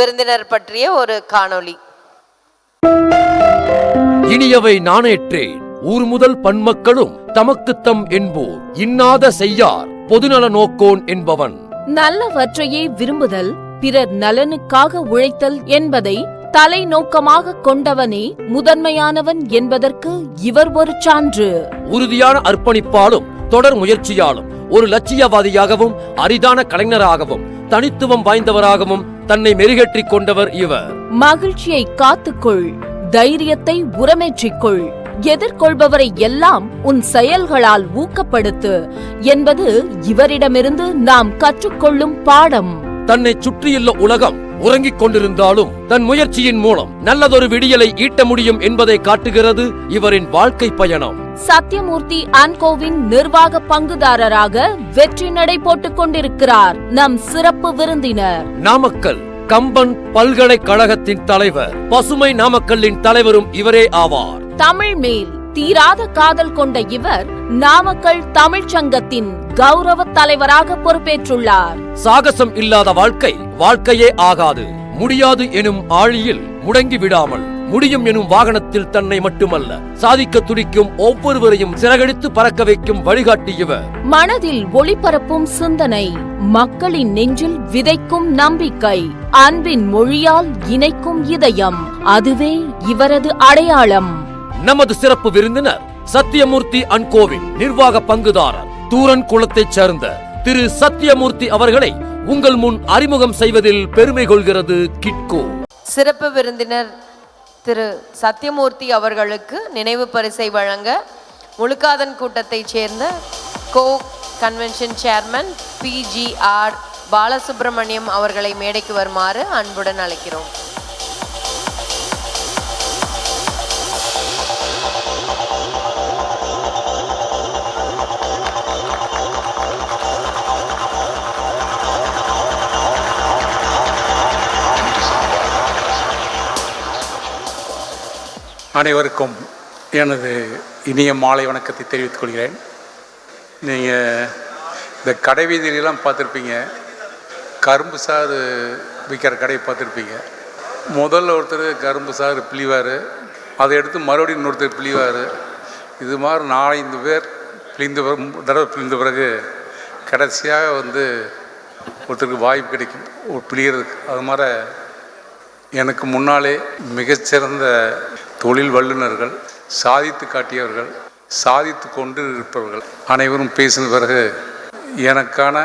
விருந்தினர் பற்றிய ஒரு காணொளி. இனியவை நாணேற்றேன் ஊர் முதல் பன்மக்களும் தமக்குத்தம் என்போர் இன்னாத செய்யார் பொதுநல நோக்கோன் என்பவன். நல்லவற்றையே விரும்புதல், பிறர் நலனுக்காக உழைத்தல் என்பதை தலைநோக்கமாக கொண்டவனே முதன்மையானவன் என்பதற்கு இவர் ஒரு சான்று. உறுதியான அர்ப்பணிப்பாலும் தொடர் முயற்சியாலும் ஒரு லட்சியவாதியாகவும் அரிதான கலைஞராகவும் தனித்துவம் வாய்ந்தவராகவும் தன்னை மெருகேற்றிக் கொண்டவர் இவர். மகிழ்ச்சியை காத்துக்கொள், தைரியத்தை உரமேற்றிக்கொள், எதிர்கொள்பவரை எல்லாம் உன் செயல்களால் ஊக்கப்படுத்து என்பது இவரிடமிருந்து நாம் கற்றுக்கொள்ளும் பாடம். தன்னை சுற்றியுள்ள உலகம் உறங்கிக் கொண்டிருந்தாலும் தன் முயற்சியின் மூலம் நல்லதொரு விடியலை ஈட்ட முடியும் என்பதை காட்டுகிறது இவரின் வாழ்க்கை பயணம். சத்யமூர்த்தி அண்ட் கோவின் நிர்வாக பங்குதாரராக வெற்றி நடை போட்டுக் கொண்டிருக்கிறார் நம் சிறப்பு விருந்தினர். நாமக்கல் கம்பன் பல்கலைக்கழகத்தின் தலைவர், பசுமை நாமக்கல்லின் தலைவரும் இவரே ஆவார். தமிழ் மேல் தீராத காதல் கொண்ட இவர் நாமக்கல் தமிழ்ச்சங்கத்தின் கௌரவ தலைவராக பொறுப்பேற்றுள்ளார். சாகசம் இல்லாத வாழ்க்கை வாழ்க்கையே ஆகாது. முடியாது எனும் ஆழியில் முடங்கி விடாமல் முடியும் எனும் வாகனத்தில் தன்னை மட்டுமல்ல சாதிக்க துடிக்கும் ஒவ்வொருவரையும் சிறகடித்து பறக்க வைக்கும் வழிகாட்டி இவர். மனதில் ஒளிபரப்பும் சிந்தனை, மக்களின் நெஞ்சில் விதைக்கும் நம்பிக்கை, அன்பின் மொழியால் இணைக்கும் இதயம், அதுவே இவரது அடையாளம். நமது சிறப்பு விருந்தினர் சத்யமூர்த்தி அண்ட் கோவின் நிர்வாக பங்குதாரர் தூரன் குளத்தைச் சேர்ந்த திரு சத்யமூர்த்தி அவர்களை உங்கள் முன் அறிமுகம் செய்வதில் பெருமை கொள்கிறது கிட்கோ. சிறப்பு விருந்தினர் திரு சத்யமூர்த்தி அவர்களுக்கு நினைவு பரிசை வழங்க முழுக்காதன் கூட்டத்தைச் சேர்ந்த கோ கன்வென்ஷன் சேர்மன் PGR பாலசுப்ரமணியம் அவர்களை மேடைக்கு வருமாறு அன்புடன் அழைக்கிறோம். அனைவருக்கும் எனது இனிய மாலை வணக்கத்தை தெரிவித்துக் கொள்கிறேன். நீங்கள் இந்த கடை வீதியிலெல்லாம் பார்த்துருப்பீங்க, கரும்பு சாறு விற்கிற கடையை பார்த்துருப்பீங்க. முதல்ல ஒருத்தர் கரும்பு சாறு பிழிவார், அதை எடுத்து மறுபடியும் இன்னொருத்தர் பிழிவார். இது மாதிரி 4-5 பேர் தடவை பிழிந்த பிறகு கடைசியாக ஒருத்தருக்கு வாய்ப்பு கிடைக்கும் ஒரு பிழிகிறதுக்கு. அது மாதிரி எனக்கு முன்னாலே மிகச்சிறந்த தொழில் வல்லுநர்கள், சாதித்து காட்டியவர்கள், சாதித்து கொண்டு இருப்பவர்கள் அனைவரும் பேசின பிறகு எனக்கான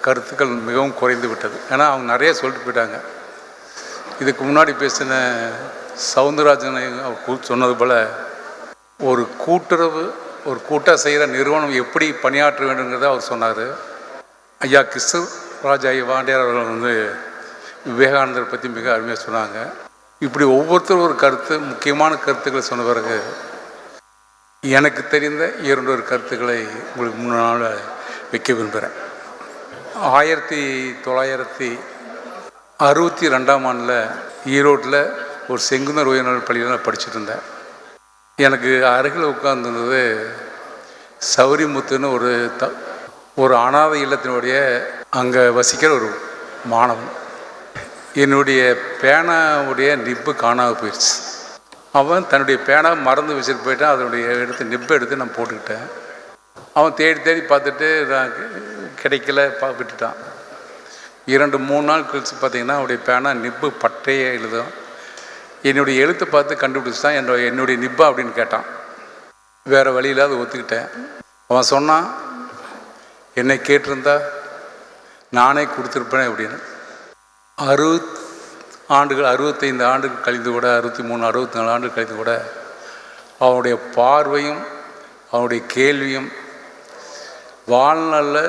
கருத்துக்கள் மிகவும் குறைந்து விட்டது. ஏன்னா அவங்க நிறைய சொல்லிட்டு போயிட்டாங்க. இதுக்கு முன்னாடி பேசின சவுந்தரராஜன் சொன்னது போல் ஒரு கூட்டாக செய்கிற நிறுவனம் எப்படி பணியாற்ற வேண்டுங்கிறத அவர் சொன்னார். ஐயா கிருஷ்ணராஜ் வாண்டியார் அவர்கள் விவேகானந்தரை பற்றி மிக அருமையாக சொன்னாங்க. இப்படி ஒவ்வொருத்தரும் ஒரு கருத்து, முக்கியமான கருத்துக்களை சொன்ன பிறகு எனக்கு தெரிந்த 2 கருத்துக்களை உங்களுக்கு முன்னால் வைக்க விரும்புகிறேன். 1962ஆம் ஆண்டில் ஈரோட்டில் ஒரு செங்குந்தர் உயர்நிலைப் பள்ளியில் நான் படிச்சுட்டு இருந்தேன். எனக்கு அருகில் உட்கார்ந்துருந்தது சௌரிமுத்துன்னு ஒரு அனாதை இல்லத்தினுடைய அங்கே வசிக்கிற ஒரு மாணவன். என்னுடைய பேனாவுடைய நிப்பு காணாமல் போயிடுச்சு. அவன் தன்னுடைய பேனா மறந்து வச்சுட்டு போயிட்டான். அதனுடைய நிப்பை எடுத்து நான் போட்டுக்கிட்டேன். அவன் தேடி பார்த்துட்டு நான் கிடைக்கல விட்டுட்டான். 2-3 நாள் கழிச்சு பார்த்திங்கன்னா அவனுடைய பேனா நிப்பு பட்டையே எழுதும். என்னுடைய எழுத்தை பார்த்து கண்டுபிடிச்சிட்டான். என்னுடைய நிப்பா அப்படின்னு கேட்டான். வேறு வழியில் அதை ஒத்துக்கிட்டேன். அவன் சொன்னான், என்னை கேட்டிருந்தா நானே கொடுத்துருப்பேன் அப்படின்னு. 65 ஆண்டுகள் கழிந்து கூட, 63, 64 ஆண்டுகள் கழிந்து கூட அவனுடைய பார்வையும் அவனுடைய கேள்வியும் வாழ்நாளில்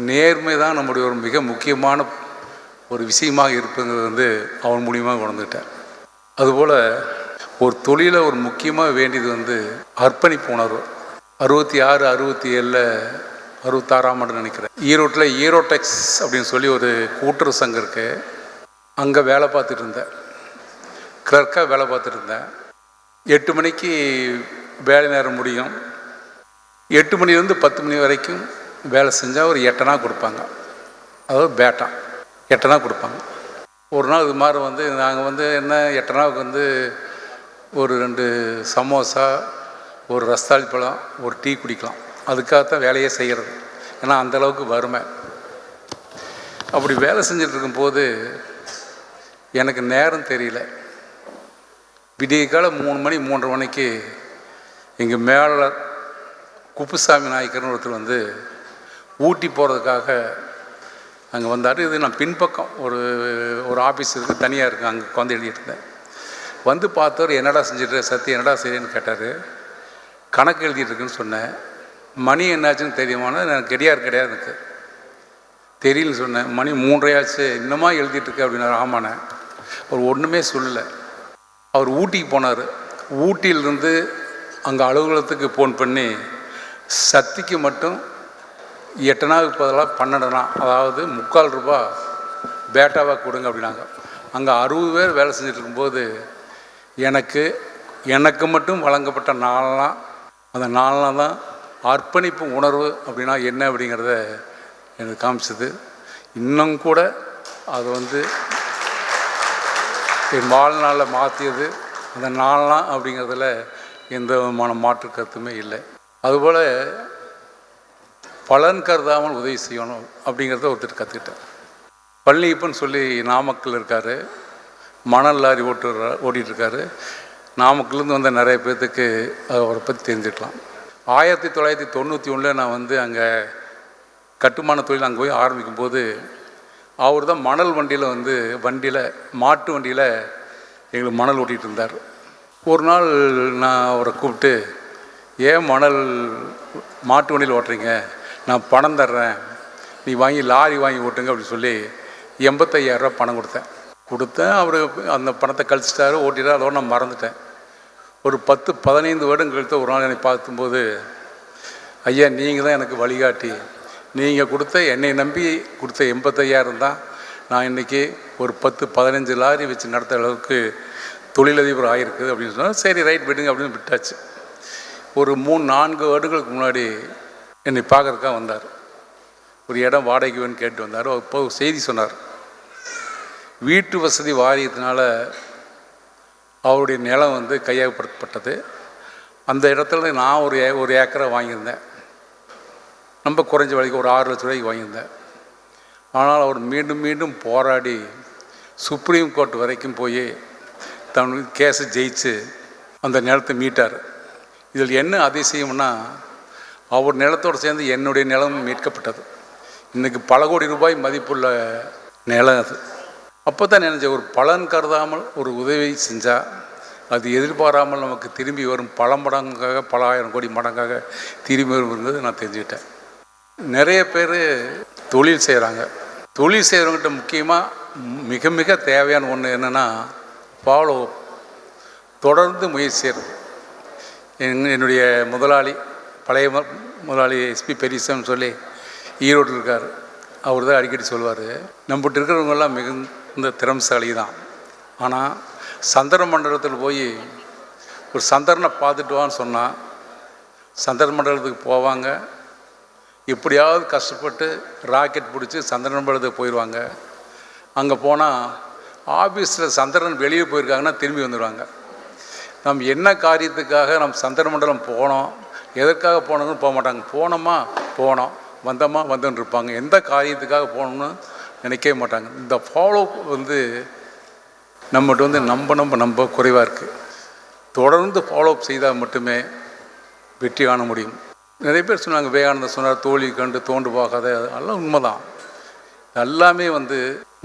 நேர்மை தான் நம்முடைய ஒரு மிக முக்கியமான ஒரு விஷயமாக இருப்பதுங்கிறது அவன் மூலியமாக உணர்ந்துட்டேன். அதுபோல் ஒரு தொழிலை ஒரு முக்கியமாக வேண்டியது அர்ப்பணிப்பு உணர்வு. 66, 67, 66ஆம் ஆண்டு நினைக்கிறேன், ஈரோட்டில் ஈரோடெக்ஸ் அப்படின்னு சொல்லி ஒரு கூட்டுறவு சங்கம் இருக்குது. அங்கே வேலை பார்த்துட்டு இருந்தேன், கிளர்க்காக வேலை பார்த்துட்டு இருந்தேன். 8 மணிக்கு வேலை நேரம் முடியும். 8 மணிலேருந்து 10 மணி வரைக்கும் வேலை செஞ்சால் ஒரு 8 அணா கொடுப்பாங்க. அதாவது பேட்டா 8 அணா கொடுப்பாங்க. ஒரு நாள் இது மாதிரி வந்து நாங்கள் வந்து என்ன 8 நாளுக்கு வந்து ஒரு 2 சமோசா, ஒரு ரஸ்தாளி பழம், ஒரு டீ குடிக்கலாம். அதுக்காகத்தான் வேலையே செய்கிறது. ஏன்னா அந்தளவுக்கு வறுமை. அப்படி வேலை செஞ்சுட்டு இருக்கும்போது எனக்கு நேரம் தெரியல. விடிய காலம் 3 மணி 3:30 மணிக்கு எங்கள் மேலே குப்புசாமி நாயக்கர்னு ஒருத்தர் வந்து ஊட்டி போகிறதுக்காக அங்கே வந்தார். இது நான் பின்பக்கம் ஒரு ஆஃபீஸ் இருக்குது, தனியாக இருக்குது, அங்கே உட்காந்து எழுதிட்டு இருந்தேன். வந்து பார்த்தவர் என்னடா செஞ்சுட்டு சத்தி என்னடா செய்யன்னு கேட்டார். கணக்கு எழுதிட்டு இருக்குன்னு சொன்னேன். மணி என்னாச்சுன்னு தெரியுமானா எனக்கு கிடையாது எனக்கு தெரியலன்னு சொன்னேன். மணி 3:30 ஆச்சு, இன்னுமா எழுதிட்டுருக்கு அப்படின்னாரு. ஆமாண்ணே. அவர் ஒன்றுமே சொல்லலை. அவர் ஊட்டிக்கு போனார். ஊட்டியிலிருந்து அங்கே அலுவலகத்துக்கு ஃபோன் பண்ணி சத்திக்கு மட்டும் 8 நாளுக்கு பதிலாக 12 அதாவது 3/4 ரூபாய் பேட்டாவாக கொடுங்க அப்படின்னாங்க. அங்கே 60 பேர் வேலை செஞ்சுட்டு இருக்கும்போது எனக்கு மட்டும் வழங்கப்பட்ட 4 நாள். அந்த 4 நாள் தான் அர்ப்பணிப்பு உணர்வு அப்படின்னா என்ன அப்படிங்கிறத எனக்கு காமிச்சது. இன்னும் கூட அது வந்து என் வாழ்நாளில் மாற்றியது அந்த 4 நாள் அப்படிங்கிறதுல எந்த விதமான மாற்று கருத்துமே இல்லை. அதுபோல் பலன் கருதாமல் உதவி செய்யணும் அப்படிங்கிறத ஒருத்தர் கற்றுக்கிட்டேன். பழனியப்பன் சொல்லி நாமக்கல் இருக்கார், மணல் லாரி ஓட்டிகிட்ருக்காரு. நாமக்கல்லேருந்து வந்த நிறைய பேர்த்துக்கு அவரை பற்றி தெரிஞ்சுக்கலாம். 1991 நான் வந்து அங்கே கட்டுமான தொழில் அங்கே போய் ஆரம்பிக்கும்போது அவர் தான் மணல் வண்டியில் மாட்டு வண்டியில் எங்களுக்கு மணல் ஓட்டிகிட்டு இருந்தார். ஒரு நாள் நான் அவரை கூப்பிட்டு, ஏன் மாட்டு வண்டியில் ஓட்டுறீங்க, நான் பணம் தர்றேன், நீ லாரி வாங்கி ஓட்டுங்க அப்படின்னு சொல்லி 85,000 ரூபா பணம் கொடுத்தேன். அவர் அந்த பணத்தை கழிச்சிட்டாரு, ஓட்டிட்டார். அதோடு நான் மறந்துட்டேன். ஒரு 10-15 வருடம் கழித்து ஒரு நாள் என்னை பார்க்கும்போது, ஐயா நீங்கள் தான் எனக்கு வழிகாட்டி, நீங்கள் என்னை நம்பி கொடுத்த 85,000 தான் நான் இன்றைக்கி ஒரு 10-15 லாரி வச்சு நடத்துகிற அளவுக்கு தொழிலதிபர் ஆகிருக்குது அப்படின்னு சொன்னால், சரி ரைட் விடுங்க அப்படின்னு விட்டாச்சு. ஒரு 3-4 வருடங்களுக்கு முன்னாடி என்னை பார்க்குறதுக்காக வந்தார். ஒரு இடம் வாடகைக்கு வேணும்னு கேட்டு வந்தார். இப்போ செய்தி சொன்னார், வீட்டு வசதி வாரியத்தினால அவருடைய நிலம் வந்து கையகப்படுத்தப்பட்டது. அந்த இடத்துல நான் ஒரு ஏக்கரை வாங்கியிருந்தேன். ரொம்ப குறைஞ்ச விலைக்கு ஒரு 6 லட்ச ரூபாய்க்கு வாங்கியிருந்தேன். ஆனால் அவர் மீண்டும் போராடி சுப்ரீம் கோர்ட் வரைக்கும் போய் தன் கேஸை ஜெயிச்சு அந்த நிலத்தை மீட்டார். இதில் என்ன அதிசயம்னா, அவர் நிலத்தோடு சேர்ந்து என்னுடைய நிலமும் மீட்கப்பட்டது. இன்றைக்கி பல கோடி ரூபாய் மதிப்புள்ள நிலம் அது. அப்போ தான் நினைச்சேன், ஒரு பலன் கருதாமல் ஒரு உதவி செஞ்சால் அது எதிர்பாராமல் நமக்கு திரும்பி வரும், பல மடங்காக, பல ஆயிரம் கோடி மடங்காக திரும்பி வருங்கிறது நான் தெரிஞ்சுக்கிட்டேன். நிறைய பேர் தொழில் செய்கிறாங்க. தொழில் செய்கிறவங்ககிட்ட முக்கியமாக மிக தேவையான ஒன்று என்னென்னா ஃபாலோ, தொடர்ந்து முயற்சி செய்கிறது. என்னுடைய முதலாளி, பழைய முதலாளி எஸ்பி பெரியசாமின்னு சொல்லி ஈரோட்டில் இருக்கார். அவர் தான் அடிக்கடி சொல்லுவார், நம்மகிட்ட இருக்கிறவங்கெல்லாம் மிகுந்த திறமைசாலி தான், ஆனால் சந்திர மண்டலத்தில் போய் ஒரு சந்திரனை பார்த்துட்டு வான்னு சொன்னால் சந்திர மண்டலத்துக்கு போவாங்க, எப்படியாவது கஷ்டப்பட்டு ராக்கெட் பிடிச்சி சந்திர மண்டலத்துக்கு போயிடுவாங்க. அங்கே போனால் ஆஃபீஸில் சந்திரன் வெளியே போயிருக்காங்கன்னா திரும்பி வந்துடுவாங்க. நம்ம என்ன காரியத்துக்காக நம்ம சந்திர மண்டலம் போனோம், எதற்காக போனோம்னு போக மாட்டாங்க. போனோம், வந்தோன்னு இருப்பாங்க. எந்த காரியத்துக்காக போகணும்னு நினைக்கவே மாட்டாங்க. இந்த ஃபாலோ வந்து நம்மகிட்ட வந்து நம்ப குறைவாக இருக்குது. தொடர்ந்து ஃபாலோ அப் செய்தால் மட்டுமே வெற்றி காண முடியும். நிறைய பேர் சொன்னாங்க, விவேகானந்தர் சொன்னார், தோல்வி கண்டு தோண்டு பார்க்காத. அதெல்லாம் உண்மைதான். எல்லாமே வந்து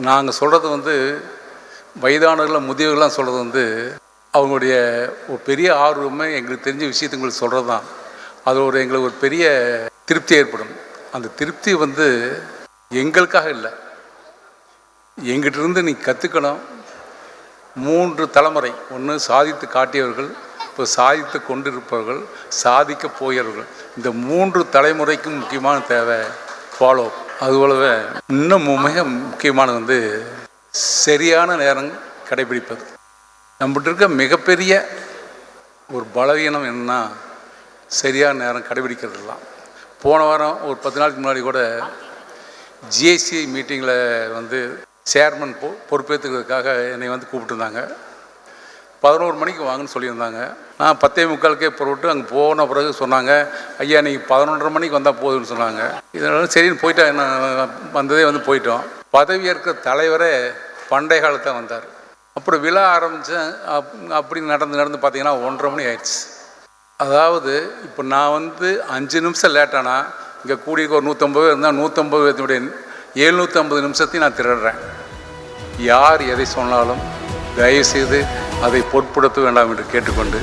நாங்கள் சொல்கிறது வந்து வயதானவர்கள், முதியவர்கள்லாம் சொல்கிறது வந்து அவங்களுடைய ஒரு பெரிய ஆர்வமே எங்களுக்கு தெரிஞ்ச விஷயத்தை உங்களுக்கு சொல்கிறது தான். அது எங்களுக்கு ஒரு பெரிய திருப்தி ஏற்படும். அந்த திருப்தி வந்து எங்களுக்காக இல்லை, எங்கிட்டிருந்து நீ கற்றுக்கணும். 3 தலைமுறை, ஒன்று சாதித்து காட்டியவர்கள், இப்போ சாதித்து கொண்டிருப்பவர்கள், சாதிக்க போகிறவர்கள், இந்த 3 தலைமுறைக்கும் முக்கியமான தேவை ஃபாலோ. அதுபோலவே இன்னும் மிக முக்கியமானது வந்து சரியான நேரம் கடைபிடிப்பது. நம்மகிட்ட இருக்க மிகப்பெரிய ஒரு பலவீனம் என்னன்னா சரியான நேரம் கடைபிடிக்கிறதுலாம். போன வாரம் ஒரு 10 நாளைக்கு முன்னாடி கூட ஜிஎஸ்சி மீட்டிங்கில் வந்து சேர்மன் பொறுப்பேற்றுக்கிறதுக்காக என்னை வந்து கூப்பிட்டுருந்தாங்க. 11 மணிக்கு வாங்கன்னு சொல்லியிருந்தாங்க. நான் 10:45 புறப்பட்டு அங்கே போன பிறகு சொன்னாங்க, ஐயா நீங்கள் 11:30 மணிக்கு வந்தால் போதும்னு சொன்னாங்க. இதனால சரின்னு போயிட்டா என்ன வந்ததே வந்து போயிட்டோம். பதவியேற்க தலைவரே பண்டைய காலத்தில் வந்தார். அப்புறம் விழா ஆரம்பித்தேன். அப்படி நடந்து பார்த்தீங்கன்னா 1:30 மணி ஆயிடுச்சு. அதாவது இப்போ நான் வந்து 5 நிமிஷம் லேட்டானா இங்கே கூடிய ஒரு 150 பேர் இருந்தால் 150 பேர்த்தினுடைய 750 நிமிஷத்தையும் நான் திருடுறேன். யார் எதை சொன்னாலும் தயவுசெய்து அதை பொருட்படுத்த வேண்டாம் என்று கேட்டுக்கொண்டு